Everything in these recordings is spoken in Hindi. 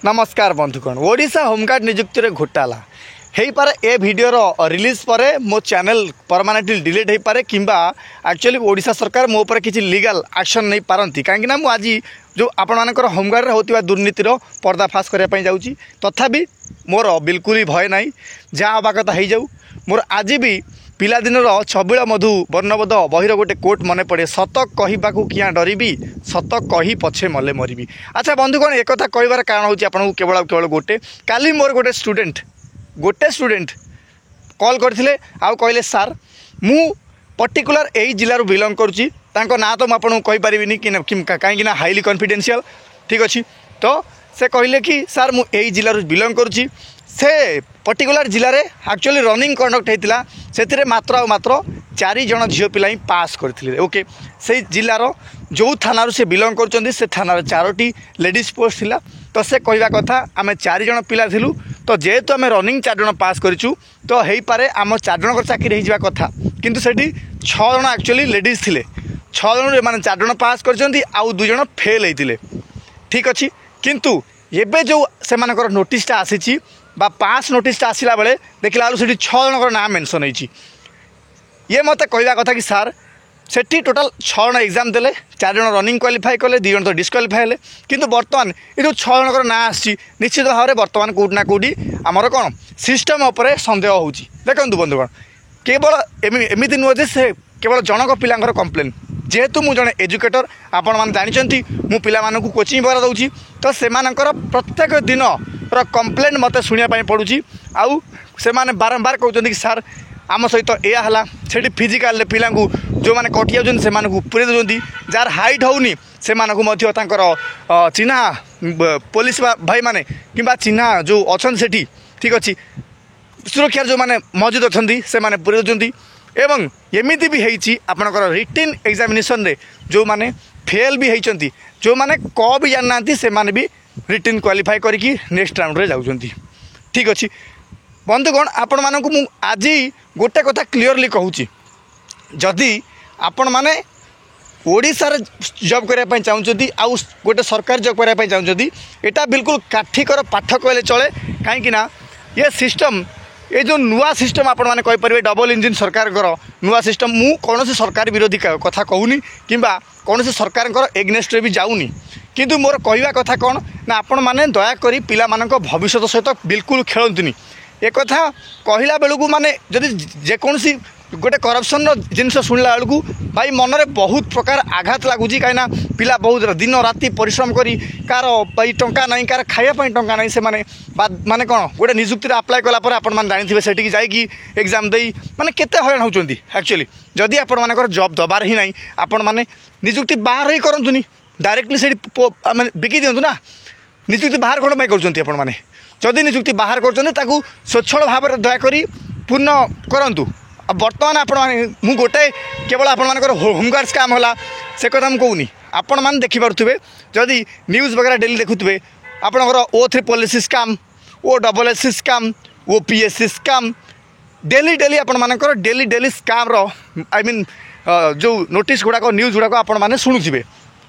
नमस्कार बंधुगण ओडिशा होमगार्ड नियुक्ति रे घोटाला हो पारे ए वीडियो रिलीज पर मो चैनल परमानेंटली डिलीट हो पारे किंबा एक्चुअली ओडिशा सरकार मो पर किसी लीगल एक्शन नहीं पारती कहीं ना मुझे जो आपण मानकर होमगार्ड होता दुर्नीतिर पर्दाफाश करने जाऊँगी तथापि मोर बिल्कुल ही भय ना जहाँ हवा कथा हो जाऊ मोर आज भी पिलादिन छबिल मधु वर्णबोध बहिर गोटे कोट मन पड़े सत कहवा क्या डरबी सत कही पछे मले मरबी। अच्छा बंधुगण एक कथा कहबार कारण हूँ आपको केवल केवल गोटे काली मोर गोटे स्टूडेंट कॉल करथिले आउ कहले सार मु पर्टिकुलर यही जिलूर बिलंग करुच्ची ना तो मुझे कहीपरि कि कहीं हाईली कॉन्फिडेंशियल ठीक अच्छी तो से कहले कि सार मु यही जिलूर बिलंग करुच्ची से पर्टिकुलर जिले में एक्चुअली रनिंग कंडक्ट होता से मात्र 4 जन झील पिला ही पास करते ओके से जिलार जो थाना से बिलंग कर से थाना 4टी लेडीज पोस्ट थिला तो से कहवा कथा आम 4 जन पिला थिलु तो जेहेतु आम रनिंग 4 जन पास करूँ तो हो पारे आम 4 जन चाकरी हो कथा किंतु सेठी 6 जन एक्चुअली लेडीज थिले 6 जन मैंने 4 जन पास कर 2 जन फेल होते ठीक अच्छी किंतु एबे जो से नोटिसटा आसी बा पास नोटिसटा आसला बेले देखला से 6 जन ना मेनसन होती ये मत कहवा कथा कि सार सेठी टोटाल 6 जन एग्जाम देले 4 जन रनिंग क्वालिफाई कले 2 जन तो डिस्क्वालिफाई हेले किंतु बर्तमान ये जो 6 जन ना आसी निश्चित भाव में बर्तमान कौटना कौटी आमर कौन सिस्टम उपर सन्देह हो देखो बंधुगण केवल एमती नुहे से केवल जनक पिलांर कंप्लेन जेहेतु मु जड़े एजुकेटर आपण मैंने जानते मु पिला कोचिंग बरा दूसरी तो से प्रत्येक दिन कंप्लेन मत शुणापी पड़ूँ आउ से बारंबार कहते कि सार आम सहित यह से फिजिकाल पिला जो मैंने कटि जाऊँ पूरे दूसरी जार हाइट होनी से चिन्हा पुलिस भाई माने कि चिन्हा जो अच्छा से ठीक अच्छी सुरक्षा जो मैंने मौजूद अच्छा से मैंने पूरे दूसरी एवं एमती भी होती आपंकर रिटिन एग्जामिनेशन रे जो मैंने फेल भी होती जो मैंने क भी जाना से मैंने भी रिटिन क्वालिफाई करके नेक्स्ट राउंड रे जाउछंती ठीक अच्छी बंधुगण आपण मानकु मु आज गोटे कथा क्लीयरली कहूँ जदि आपण माने ओडिशा रे जॉब करने चाहते आउ गोटे सरकारी जॉब करने चाहते यहाँ बिल्कुल काठिकर पाठ कहले चले कहीं ये सिस्टम ये जो नुआ सिस्टम आपण मैंने कहींपर डबल इंजिन सरकार नुआ सिस्टम मु कौन सरकार विरोधी कथा कहूनी कि कौन सरकार एग्नेस्ट भी जाऊनी किंतु मोर कहवा कथा कौन ना आपण मैंने दयाकोरी पिला भविष्य सहित बिल्कुल खेलतुनि एक कथा कहला बेलू माने जदि जेकोसी गोटे करप्शन जिनस शुणला बेलू भाई मन में बहुत प्रकार आघात लगुच कहीं पिला बहुत दिन राति परिश्रम करी कार टंका नहीं कार खायापी टंका नहीं से माने कौन गोटे निजुक्ति आप्लाय कलापर आपने जानते से जाकि एग्जाम दे माने केते हईराण होती एक्चुअली जदि आपर जॉब दबार ही ना आपण मैंने निजुक्ति बाहर ही करतुनि डायरेक्टली से बिकी दिंतु ना निजुक्ति बाहर कौन पर कर जदि निजुक्ति बाहर कर स्वच्छल भाव में दयाकोरी पूर्ण करूँ बर्तमान आपण गोटे केवल आपर होमगार्ड स्काम होला से कथा मुझे कहूनी आपण मैंने देखिपे जदि न्यूज़ वगैरह डेली देखुए आपंकर O3 policy scam OSS scam OPSC scam daily daily आपर डेली स्काम आई मीन जो नोटिस गुड़ाक न्यूज़ गुड़ाक आपने शुणुवे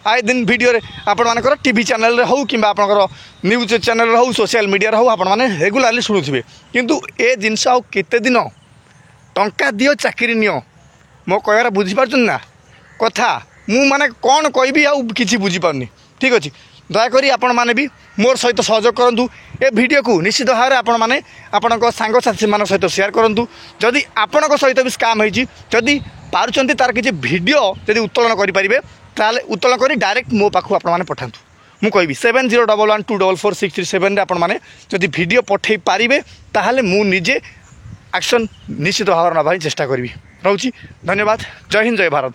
आए दिन वीडियो आपर टीवी चैनल हो कि न्यूज चैनल हो सोशल मीडिया हो आपने रेगुलाली शुणुवे किंतु ए जिनस आउ केते दिन टंका दियो चाकरी नियो मो कहर बुझीपार ना कथा मु माने कौन कहबी आउ किसी बुझीपारनी ठीक अच्छे दयाकोरी आपण मैंने भी मोर सहित सहयोग करूँ ए वीडियो को निश्चित भाव में आपण मैंने आपण सांगसाथी मान सहित शेयर करूँ जदि आपण सहित भी स्काम होती पार्टी तार किसी वीडियो जदि उत्तोलन करेंगे ताले उत्तोलन कर डायरेक्ट मो पाखु आपने पठातु मु कहबी 7011244637 आपने जदि वीडियो पठे पारे ताहले मु निजे एक्शन निश्चित भाव ना चेष्टा करी रोची धन्यवाद जय हिंद जय भारत।